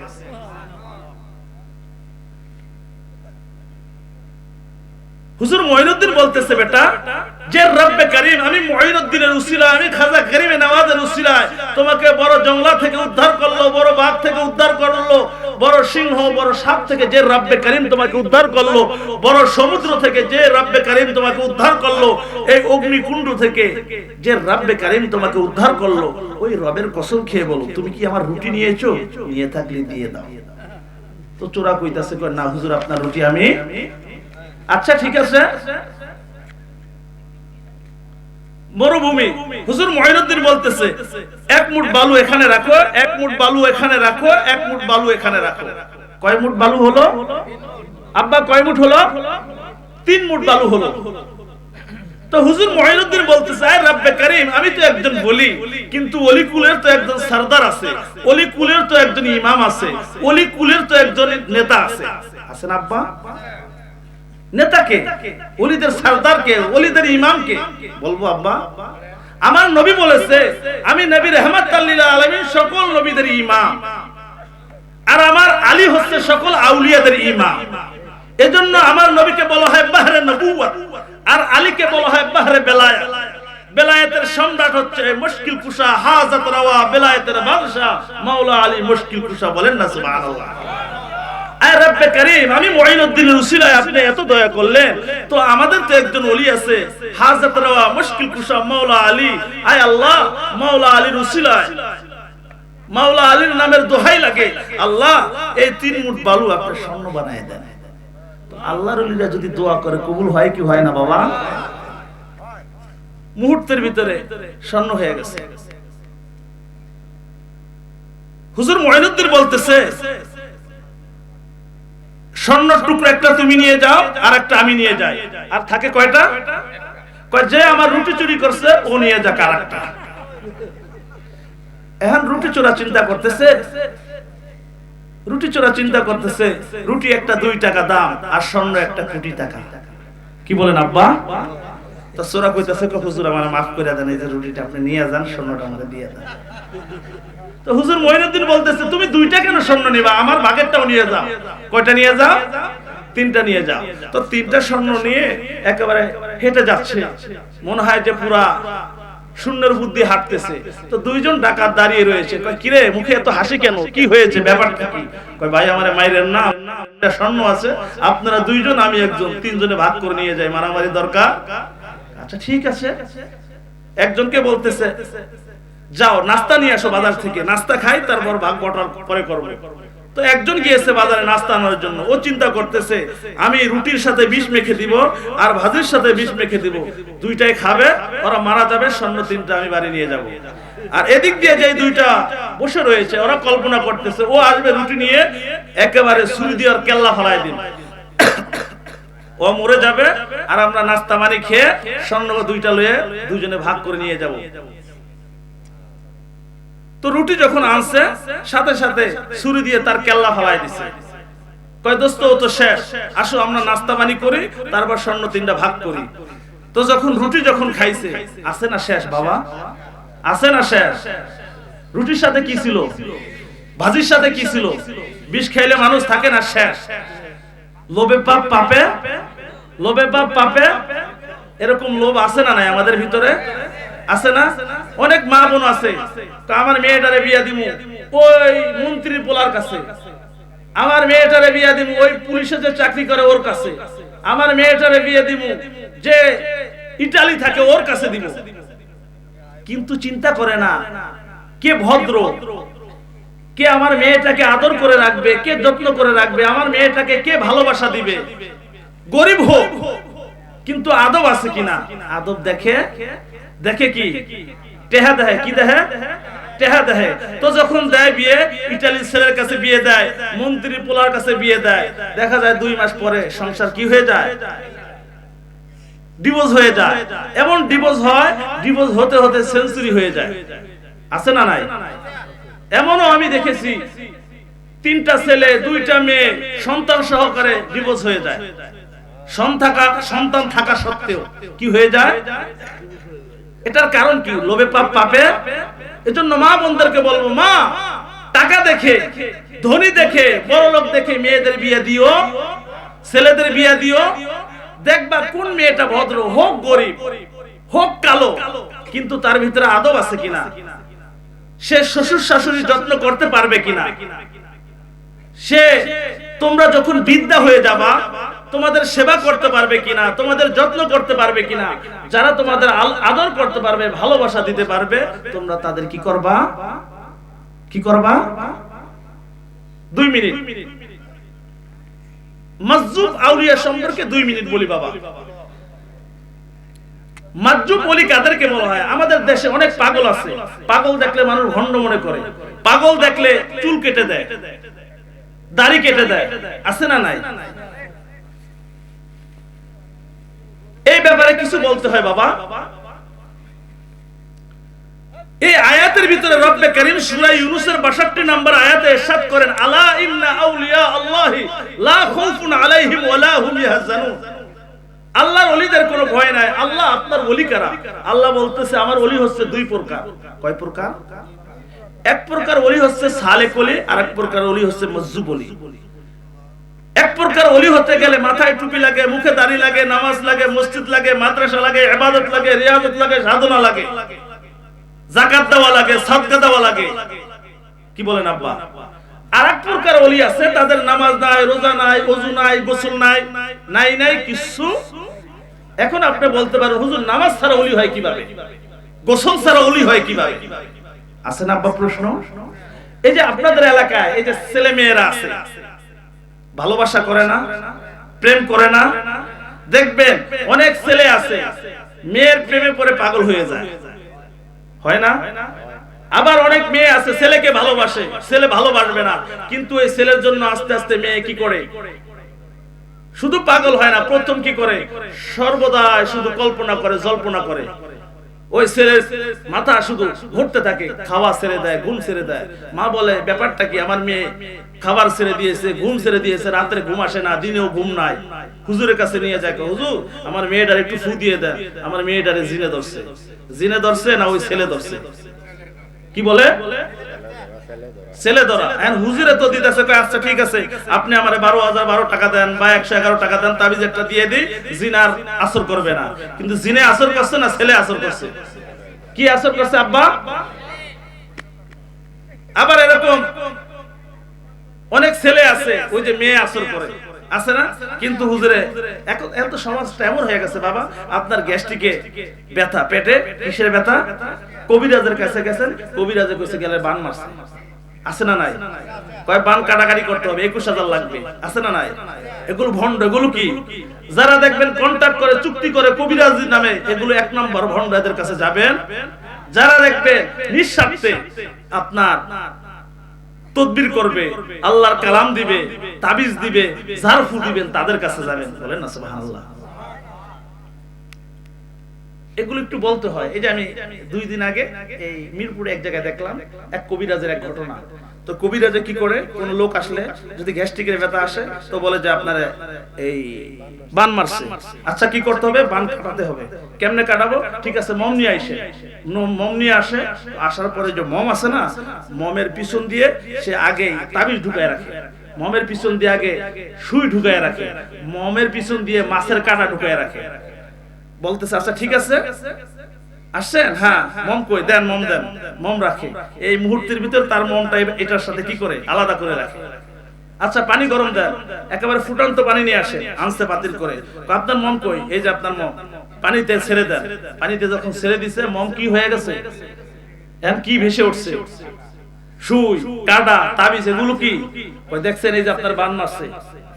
হুজুর মুঈনুদ্দিন বলতেছে, বেটা যে রব্বে কারীম, আমি মুঈনুদ্দিনের উসিলা, আমি খাজা গরিবে নওয়াজের উসিলায় তোমাকে বড় জংলা থেকে উদ্ধার করলো, বড় বাঘ থেকে উদ্ধার করলো, বড় সিংহ, বড় সাপ থেকে যে রব্বে কারীম তোমাকে উদ্ধার করলো, বড় সমুদ্র থেকে যে রব্বে কারীম তোমাকে উদ্ধার করলো, এই অগ্নিকুণ্ড থেকে যে রব্বে কারীম তোমাকে উদ্ধার করলো, ওই রবের কসম খেয়ে বলো, তুমি কি আমার রুটি নিয়েছো? নিয়ে থাকলে দিয়ে দাও। তো চোরা কইতাছে, না হুজুর আপনার রুটি আমি। আচ্ছা ঠিক আছে। মরুভূমি, হুজুর মুঈনুদ্দিন বলতেছে, এক মুঠ বালু এখানে রাখো, এক মুঠ বালু এখানে রাখো, এক মুঠ বালু এখানে রাখো। কয় মুঠ বালু হলো আব্বা? কয় মুঠ হলো? 3 মুঠ বালু হলো। তো হুজুর মুঈনুদ্দিন বলতেছে, আয় রব্বে কারীম, আমি তো একজন বলি, কিন্তু ওলি কুলের তো একজন সরদার আছে, ওলি কুলের তো একজন ইমাম আছে, ওলি কুলের তো একজন নেতা আছে। আছেন আব্বা? নেতাকে, ওলিদের সরদারকে, ওলিদের ইমামকে বলবো আব্বা? আমার নবী বলেছে, আমি নবী রাহমাতুল লিল আলামিন সকল নবীদের ইমাম, আর আমার আলী হচ্ছে সকল আউলিয়াদের ইমাম। এজন্য আমার নবীকে বলা হয় বাহরে নবুওয়াত, আর আলীকে বলা হয় বাহরে বেলায়েত। বেলায়েতের সম্রাট হচ্ছে মুশকিল কুশা, হাজাত রাওয়া বেলায়েতের বাদশা মাওলা আলী মুশকিল কুশা। বলেন না সুবহানাল্লাহ। আয় রব্বে কারীম, আমি মুঈনুদ্দিনের উসিলায় আপনি এত দয়া করলেন, তো আমাদের তো একজন ওলি আছে, হাজাত রাওয়া মুশকিল কুশা মাওলা আলী। আয় আল্লাহ, মাওলা আলীর উসিলায়, মাওলা আলীর নামের দোহাই লাগে, আল্লাহ এই 3 মুঠ বালু আপনি স্বর্ণ বানায় দেন। তো আল্লাহর ওলিরা যদি দোয়া করে কবুল হয় কি হয় না বাবা? মুহূর্তের ভিতরে স্বর্ণ হয়ে গেছে। হুজুর মুঈনুদ্দিন বলতেছে, স্বর্ণের টুকরো একটা তুমি নিয়ে যাও, আর একটা আমি নিয়ে যাই। আর থাকে কয়টা? কয় যে আমার রুটি চুরি করছে ও নিয়ে যাক আরেকটা। এখন রুটি চোরা চিন্তা করতেছে, রুটি চোরা চিন্তা করতেছে, রুটি একটা 2 টাকা দাম, আর স্বর্ণ একটা কোটি টাকা। কি বলেন আব্বা? তো সোরা কইতাছে হুজুর আমার মাফ করে দেন, এই যে রুটিটা আপনি নিয়ে যান, স্বর্ণটা আমাকে দিয়ে দেন। তো হুজুর মঈনুদ্দিন বলতেছে তুমি দুইটা কেন স্বর্ণ নিবা, আমার ভাগেরটাও নিয়ে যাও। কয়টা নিয়ে যাও? তিনটা নিয়ে যাও। তো তিনটা স্বর্ণ নিয়ে একেবারে হেঁটে যাচ্ছে, মনে হয় যে পুরা শূন্যের বুদ্ধি হাঁটতেছে। তো দুইজন ডাকাত দাঁড়িয়ে রয়েছে, কয় কিরে মুখে এত হাসি কেন, কি হয়েছে, ব্যাপারটা কি? কয় ভাই আমারে মাইরেন না, একটা স্বর্ণ আছে, আপনারা দুইজন আমি একজন, তিনজনে ভাগ করে নিয়ে যাই, মারামারি দরকার। আচ্ছা ঠিক আছে। একজনকে বলতেছে যাও নাস্তা নিয়ে আসো বাজার থেকে, নাস্তা খাই তারপর ভাগ বটার পরে করবো। তো একজন গিয়েছে বাজারে নাস্তা আনার জন্য, ও চিন্তা করতেছে আমি রুটির সাথে বিষ মেখে দিব আর ভাজির সাথে বিষ মেখে দিব, দুইটাই খাবে, ওরা মারা যাবে, স্বর্ণ তিনটা আমি বাড়ি নিয়ে যাব। আর এদিক দিয়ে যে দুইটা বসে রয়েছে ওরা কল্পনা করতেছে ও আসবে রুটি নিয়ে একেবারে ছুরি দিয়ে কেল্লা ফেলাই দিন, ও মরে যাবে আর আমরা নাস্তা মানি খেয়ে স্বর্ণ দুইটা লয়ে দুইজনে ভাগ করে নিয়ে যাব। তো রুটি যখন আনছে সাথে সাথে ছুরি দিয়ে তার কেল্লা ফেলাই দিছে। কয় দোস্ত ও তো শেষ, আসো আমরা নাস্তা পানি করি তারপর স্বর্ণ তিনটা ভাগ করি। তো যখন রুটি যখন খাইছে, আছে না শেষ বাবা, আছে না শেষ? রুটির সাথে কি ছিল, ভাজির সাথে কি ছিল? বিষ খাইলে মানুষ থাকে না শেষ। লোভে পাপ পাপে, লোভে পাপ পাপে, এরকম লোভ আছে না নাই আমাদের ভিতরে? আছে না? অনেক মা বোন আছে আমার মেয়েটারে বিয়া দিমু ওই মন্ত্রীর পোলার কাছে, আমার মেয়েটারে বিয়া দিমু ওই পুলিশে যে চাকরি করে ওর কাছে, আমার মেয়েটারে বিয়া দিমু যে ইটালি থাকে ওর কাছে দিব। কিন্তু চিন্তা করে না কে ভদ্র, কে আমার মেয়েটাকে আদর করে রাখবে, কে যত্ন করে রাখবে, আমার মেয়েটাকে কে ভালোবাসা দিবে। গরিব হোক কিন্তু আদব আছে কিনা, আদব দেখে, দেখে কি টেহা দেয়, কি দেয় টেহা দেয়। তো যখন দেয় বিয়ে, ইটালির ছেলের কাছে বিয়ে দেয়, মন্ত্রী পোলার কাছে বিয়ে দেয়, দেখা যায় 2 মাস পরে সংসার কি হয়ে যায়, ডিভোর্স হয়ে যায়। এমন ডিভোর্স হয়, ডিভোর্স হতে হতে সেঞ্চুরি হয়ে যায়। আছে না নাই? এমনও আমি দেখেছি 3টা ছেলে 2টা মেয়ে সন্তান সহকারে ডিভোর্স হয়ে যায়, সন্তান থাকা সত্ত্বেও কি হয়ে যায়। এটার কারণ কি? লোভে পাপ পাপে। এজন্য মা বোনদেরকে বলবো, মা টাকা দেখে, ধনী দেখে, বড় লোক দেখে মেয়েদের বিয়ে দিও, ছেলেদের বিয়ে দিও, দেখবা কোন মেয়েটা ভদ্র, হোক গরিব হোক কালো, কিন্তু তার ভিতরে আদব আছে কিনা, সে শ্বশুর শাশুড়ির যত্ন করতে পারবে কিনা, সে তোমরা যখন বৃদ্ধা হয়ে যাবা তোমাদের সেবা করতে পারবে কিনা, তোমাদের যত্ন করতে পারবে কিনা। যারা তোমাদের আদর করতে পারবে, ভালোবাসা দিতে পারবে, তোমরা তাদের কি করবা, কি করবা? 2 মিনিট মাজজুব আউলিয়া সম্পর্কে 2 মিনিট বলি বাবা। মাজজুব ওলি কাদেরকে বলা হয়? আমাদের দেশে অনেক পাগল আছে, পাগল দেখলে মানুষ ভণ্ড মনে করে, পাগল দেখলে চুল কেটে দেয়, দাড়ি কেটে দেয়, আছে না নাই? এই ব্যাপারে কিছু বলতে হয় বাবা। এই আয়াতের ভিতরে রব্বে কারীম সূরা ইউনূসের 62 নম্বর আয়াতে ইরশাদ করেন, আলা ইন্না আউলিয়া আল্লাহি লা খাউফুন আলাইহিম ওয়া লা হুম ইয়াহজানুন। আল্লাহর ওলিদের কোনো ভয় নাই। আল্লাহ আপনার ওলি কারা? আল্লাহ বলতেছে আমার ওলি হচ্ছে 2 প্রকার। কয় প্রকার? এক প্রকার ওলি হচ্ছে সালেক ওলি, আর এক প্রকার ওলি হচ্ছে মাজজুব ওলি। এক প্রকার ওলি হতে গেলে মাথায় টুপি লাগে, মুখে দাড়ি লাগে, নামাজ লাগে, মসজিদ লাগে, মাদ্রাসা লাগে, ইবাদত লাগে, রিয়াজত লাগে, সাধনা লাগে, যাকাত দেওয়া লাগে, সাদকা দেওয়া লাগে। কি বলেন আব্বা? আর এক প্রকার ওলি আছে তাদের নামাজ নাই, রোজা নাই, ওযু নাই, গোসল নাই, নাই কিছু। এখন আপনি বলতে পারেন হুজুর নামাজ ছাড়া ওলি হয় কিভাবে, গোসল ছাড়া ওলি হয় কিভাবে? আছে না আব্বা প্রশ্ন? এই যে আপনাদের এলাকায় এই যে ছেলে মেয়েরা আছে, ভালোবাসা করে না, প্রেম করে না, দেখবেন অনেক ছেলে আছে মেয়ের প্রেমে পড়ে পাগল হয়ে যায়, হয় না? আবার অনেক মেয়ে আছে ছেলেকে ভালোবাসে, ছেলে ভালোবাসবে না, কিন্তু এই ছেলের জন্য আস্তে আস্তে মেয়ে কি করে, শুধু পাগল হয় না, প্রথম কি করে, সর্বদা শুধু কল্পনা করে, জল্পনা করে। ওই ছেলের মাথা শুধু ঘুরতে থাকে, খাওয়া ছেড়ে দেয়, ঘুম ছেড়ে দেয়। মা বলে ব্যাপারটা কি, আমার মেয়ে খাবার ছেড়ে দিয়েছে, ঘুম ছেড়ে দিয়েছে, রাত্রে ঘুম আসে না, দিনেও ঘুম নাই। হুজুরের কাছে নিয়ে যায়, হুজুর আমার মেয়েটার একটু ফু দিয়ে দেন, আমার মেয়েটারে জিনে ধরছে। জিনে ধরছে না ওই ছেলে ধরছে? কি বলে? ছেলে ধরা। এখন হুজুরে তো দিতেছে, আচ্ছা ঠিক আছে আপনি আমারে 12,012 টাকা দেন বা 111 টাকা দেন, তাবিজ একটা দিয়ে দিই, জিনার আসর করবে না। কিন্তু জিনে আসর করছে না ছেলে আসর করছে? কি আসর করছে আব্বা? আবার এরকম অনেক ছেলে আছে ওই যে মেয়ে আসর করে, আছে না? কিন্তু হুজুরে এখন এত সমাজটা এমন হয়ে গেছে, বাবা আপনার গ্যাস্ট্রিকে ব্যথা, পেটে কিসের ব্যথা? কবিরাজের কাছে গেছেন, কবিরাজে কইছে গেলে বান মারছে, আছে না নাই? কয় বান কাটাকাটি করতে হবে, 21,000 লাগবে, আছে না নাই? এগুলো ভণ্ড। এগুলো কি? যারা দেখবেন কন্ট্রাক্ট করে, চুক্তি করে কবিরাজের নামে, এগুলো 1 নম্বর ভণ্ড। এদের কাছে যাবেন। যারা দেখবেন নিঃস্বার্থে আপনার তদবির করবে, আল্লাহর কালাম দিবে, তাবিজ দিবে, ঝাড়ফু দিবেন, তাদের কাছে যাবেন। বলেন না সুবহানাল্লাহ? এগুলো একটু বলতে হয়। এই যে আমি 2 দিন আগে এই মিরপুরে এক জায়গায় দেখলাম এক কবিরাজের এক ঘটনা। তো কবিরাজে কি করে, কোন লোক আসলে যদি গ্যাস্ট্রিকের ব্যথা আসে তো বলে যে আপনার এই বান মারছে। আচ্ছা কি করতে হবে? বান কাটাতে হবে। কেমনে কাটাবো? ঠিক আছে মম নিয়ে আইসে। মম নিয়ে আসে, আসার পরে যে মম আছে না, মমের পিছন দিয়ে সে আগে তাবিজ ঢুকায় রাখে, মমের পিছন দিয়ে আগে সুই ঢুকায় রাখে, মমের পিছন দিয়ে মাছের কাঁটা ঢুকায় রাখে। বলতেছে আচ্ছা ঠিক আছে আসছেন, হ্যাঁ মম কই দেন, মম দেন। মম রাখে, এই মুহূর্তের ভিতর তার মমটা এটার সাথে কি করে আলাদা করে রাখে। আচ্ছা পানি গরম দেন, একেবারে ফুটন্ত পানি নিয়ে আসে, আনছে পাতিল করে। আপনার মম কই? এই যে আপনার মম, পানিতে ছেড়ে দেন। পানিতে যখন ছেড়ে দিছে মম কি হয়ে গেছে, এখন কি ভেসে উঠছে? সুই, কাঁটা, তাবিজ। এগুলো কি? কই দেখছেন এই যে আপনার বান মারছে।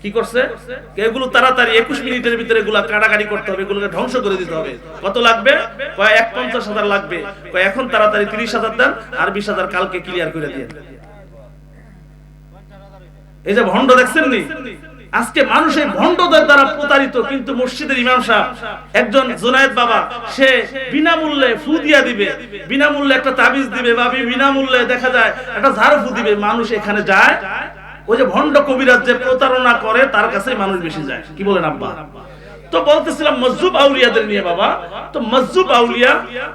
কি করছে? এগুলো তাড়াতাড়ি 21 মিনিটের ভিতরে এগুলা কাটাকাটি করতে হবে, এগুলোকে ধ্বংস করে দিতে হবে। কত লাগবে? কয় 50,000 লাগবে। কয় এখন তাড়াতাড়ি 30,000 দেন, আর 20,000 কালকে ক্লিয়ার করে দিয়ে। এই যে ভণ্ড দেখছেন নি? আজকে মানুষ এই ভণ্ডদের দ্বারা প্রতারিত। কিন্তু মসজিদের ইমাম সাহেব একজন জুনায়েদ বাবা, সে বিনামূল্যে ফু দিয়া দিবে, বিনামূল্যে একটা তাবিজ দিবে, বা বিনামূল্যে দেখা যায় একটা ঝাড়ফু দিবে। মানুষ এখানে যায়, ওই যে ভণ্ড কবিরাজ যে প্রতারণা করে তার কাছে মানুষ বেশি যায়। কি বলেন আব্বা? তো বলতেছিলাম মজজুব আউলিয়াদের নিয়ে বাবা। তো মজজুব আউলিয়া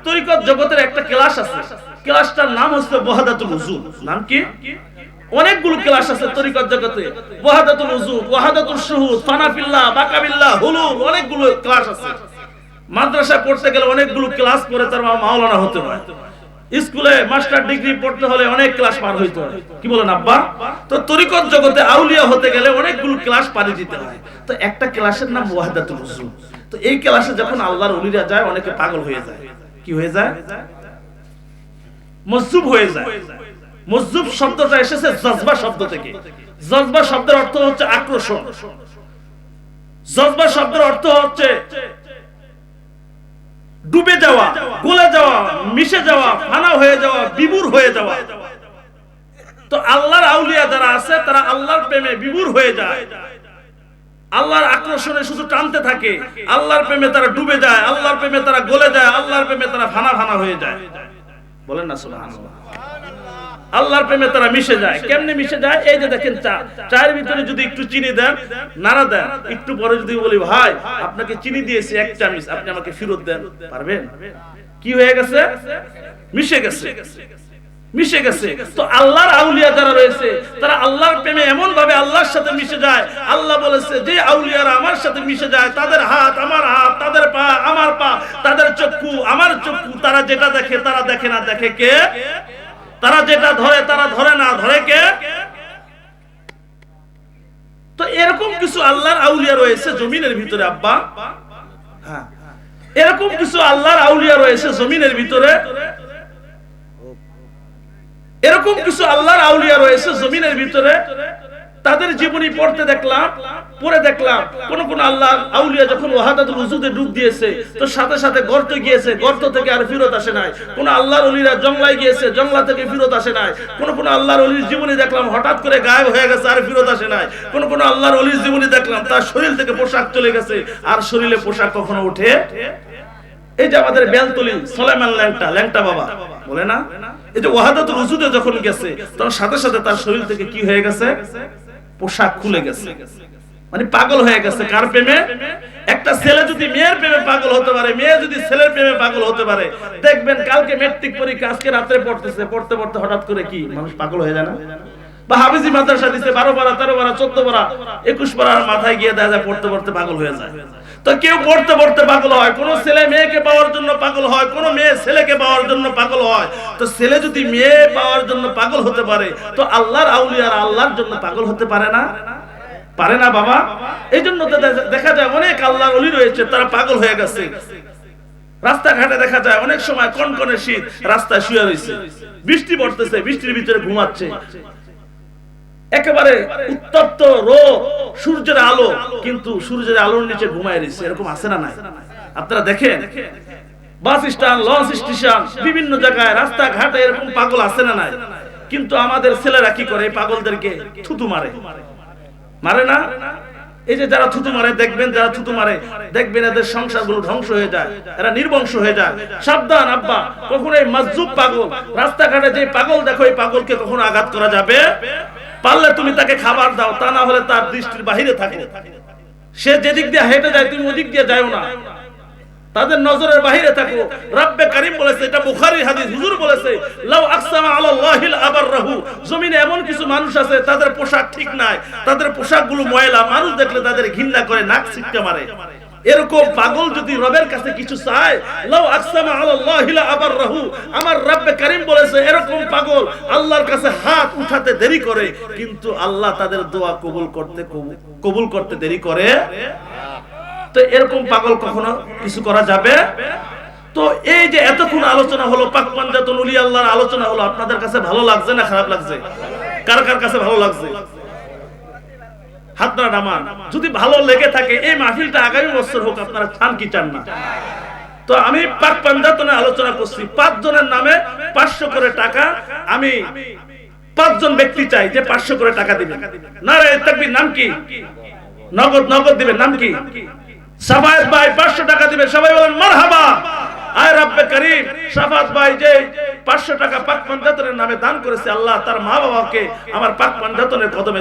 তরিকত জগতের একটা ক্লাস আছে, ক্লাসটার নাম হচ্ছে ওয়াহাদাতুল উজুদ। নাম কি? অনেকগুলো ক্লাস আছে তরিকত জগতে, ওয়াহাদাতুল উজুদ, ওয়াহাদাতুল শুহুদ, ফানাফিল্লাহ, বাকাবিল্লাহ, হুলুল, অনেকগুলো ক্লাস আছে। মাদ্রাসায় পড়তে গেলে অনেকগুলো ক্লাস করে তার মাওলানা হতে হয়। স্কুলে মাস্টার ডিগ্রি পড়তে হলে অনেক ক্লাস পার হইতে হয়। কি বলেন আব্বা? তো তরিকত জগতে আউলিয়া হতে গেলে অনেকগুলো ক্লাস পারি দিতে হয়। তো একটা ক্লাসের নাম ওয়াহাদাতুল উজুদ। তো এই ক্লাসে যখন আল্লাহর ওলিরা যায়, অনেকে পাগল হয়ে যায়। কি হয়ে যায়? মজজুব হয়ে যায়। মজজুব শব্দটা এসেছে জজবা শব্দ থেকে। জজবা শব্দের অর্থ হচ্ছে আকর্ষণ। জজবা শব্দের অর্থ হচ্ছে ডুবে যাওয়া, গলে যাওয়া, মিশে যাওয়া, ফানা হয়ে যাওয়া, বিভোর হয়ে যাওয়া। তো আল্লাহর আউলিয়া যারা আছে তারা আল্লাহর প্রেমে বিভোর হয়ে যায়, আল্লাহর আকর্ষণে শুধু টানতে থাকে, আল্লাহর প্রেমে তারা ডুবে যায়, আল্লাহর প্রেমে তারা গলে যায়, আল্লাহর প্রেমে তারা ফানা ফানা হয়ে যায়। বলেন না সুবহানাল্লাহ? আল্লাহর প্রেমে তারা মিশে যায়। কেমনে মিশে যায়? এই যে দেখেন চা, চায়ের ভিতরে যদি একটু চিনি দেন, নাড়া দেন, একটু পরে যদি বলি ভাই আপনাকে চিনি দিয়েছি 1 চামচ, আপনি আমাকে ফেরত দেন, পারবেন? কি হয়ে গেছে? মিশে গেছে, মিশে গেছে। তো আল্লাহর আউলিয়া যারা রয়েছে তারা আল্লাহর প্রেমে এমন ভাবে আল্লাহর সাথে মিশে যায়। আল্লাহ বলেছে যে আউলিয়ারা আমার সাথে মিশে যায়, তাদের হাত আমার হাত, তাদের পা আমার পা, তাদের চক্ষু আমার চক্ষু, তারা যেটা দেখে তারা দেখে না দেখে কে? তারা যেটা ধরে তারা ধরে না ধরে কে? তো এরকম কিছু আল্লাহর আউলিয়া রয়েছে জমিনের ভিতরে আব্বা। হ্যাঁ, এরকম কিছু আল্লাহর আউলিয়া রয়েছে জমিনের ভিতরে, এরকম কিছু আল্লাহর আউলিয়া রয়েছে জমিনের ভিতরে। তাদের জীবনী পড়তে দেখলাম, পড়ে দেখলাম কোন কোন আল্লাহর আউলিয়া যখন ওয়াহাদাতুল উজুদে ডুব দিয়েছে তো সাথে সাথে গর্তে গিয়েছে, গর্ত থেকে আর ফিরত আসে নাই। কোন আল্লাহর ওলিরা জংলায় গিয়েছে, জংলা থেকে ফিরত আসে নাই। কোন কোন আল্লাহর ওলির জীবনী দেখলাম হঠাৎ করে গায়েব হয়ে গেছে আর ফিরত আসে নাই। কোন কোন আল্লাহর ওলির জীবনী দেখলাম তার শরীর থেকে পোশাক চলে গেছে আর শরীরে পোশাক কখনো উঠে। এই যে আমাদের বেলতলি সুলাইমান ল্যাংটা বাবা বলে না, এই যে ওয়াহাদাতুল উজুদে যখন গেছে তখন সাথে সাথে তার শরীর থেকে কি হয়ে গেছে, পোশাক খুলে গেছে, মানে পাগল হয়ে গেছে। কার প্রেমে? একটা ছেলে যদি মেয়ের প্রেমে পাগল হতে পারে, মেয়ে যদি ছেলের প্রেমে পাগল হতে পারে, দেখবেন কালকে ম্যাট্রিক পরীক্ষা আজকে রাতে পড়তেছে, পড়তে পড়তে হঠাৎ করে কি মানুষ পাগল হয়ে যায় না? বা হাফিজি মাদ্রাসা দিতে 12 পারা 13 পারা 14 পারা 21 পারার মাথায় গিয়ে দেখা যায় পড়তে পড়তে পাগল হয়ে যায়। তো কেউ পড়তে পড়তে পাগল হয়, কোন ছেলে মেয়েকে পাওয়ার জন্য পাগল হয়, কোন মেয়ে ছেলেকে পাওয়ার জন্য পাগল হয়। তো ছেলে যদি মেয়ে পাওয়ার জন্য পাগল হতে পারে, তো আল্লাহর আউলিয়ারা আল্লাহর জন্য পাগল হতে পারে না? পারে না বাবা। এই জন্য দেখা যায় অনেক আল্লাহর ওলি রয়েছে, তারা পাগল হয়ে গেছে। রাস্তাঘাটে দেখা যায় অনেক সময় কনকনে শীত, রাস্তায় শুয়ে রয়েছে, বৃষ্টি পড়তেছে, বৃষ্টির ভিতরে ঘুমাচ্ছে, একেবারে উত্তপ্ত রোদ, সূর্যের আলো, কিন্তু সূর্যের আলোর নিচে ঘুমায় রয়েছে। এরকম আছে না নাই? আপনারা দেখেন বাস স্ট্যান্ড, লঞ্চ স্টেশন, বিভিন্ন জায়গায় রাস্তাঘাটে এরকম পাগল আছে না নাই? কিন্তু আমাদের ছেলেরা কি করে? পাগলদেরকে থুতু মারে, মারে না? এই যে যারা থুতু মারে দেখবেন, যারা থুতু মারে দেখবেন এদের সংসারগুলো ধ্বংস হয়ে যায়, এরা নির্বংশ হয়ে যায়। সাবধান আব্বা, কখনো এই মাজজুব পাগল, রাস্তাঘাটে যে পাগল দেখো, এই পাগলকে কখনো আঘাত করা যাবে? পারলে তুমি তাকে খাবার দাও, তা না হলে তার দৃষ্টির বাহিরে থাকো। সে যেদিক দিয়ে হেঁটে যায় তুমি ওদিক দিয়ে যাও না, তাদের নজরের বাহিরে থাকো। রব্বে কারীম বলেছে, এটা বুখারীর হাদিস, হুজুর বলেছে, লাউ আকসামা আলাল্লাহিল আবাররাহু, জমিনে এমন কিছু মানুষ আছে তাদের পোশাক ঠিক নাই, তাদের পোশাকগুলো ময়লা, মানুষ দেখলে তাদের ঘৃণা করে, নাক ছিটকে মারে। এরকম পাগল যদি রবের কাছে কিছু চায়, লাউ আকসামা আলাল্লাহিল আবাররাহু, আমার রব্বে কারীম বলেছে এরকম পাগল আল্লাহর কাছে হাত উঠাতে দেরি করে, কিন্তু আল্লাহ তাদের দোয়া কবুল করতে দেরি করে। তো এরকম পাগল কখনো কিছু করা যাবে? তো এই যে এতক্ষণ আলোচনা হলো, পাক পাঞ্জাতুল ওলি আল্লাহর আলোচনা হলো, আপনাদের কাছে ভালো লাগছে না খারাপ লাগছে? কার কার কাছে ভালো লাগছে? হাতটা নামান যদি ভালো লেগে থাকে। এই মাহফিলটা আগামী বছর হোক, আপনারা চান কি চান না? তো আমি পাক পাঞ্জাতনে আলোচনা করছি, 5 জনের নামে 500 করে টাকা, আমি 5 জন ব্যক্তি চাই যে 500 করে টাকা দিবেন। নারে তাকবীর। নাম কি? নগদ দিবেন। নাম কি? সাফায়েত ভাই 500 টাকা দিবে, সবাই বলেন মারহাবা। আয় রব্বে কারীম, সাফাত ভাই যে 500 টাকা পাক পাঞ্জাতনের নামে দান করেছে, আল্লাহ তার মা বাবাকে আমার পাক পাঞ্জাতনের কদমে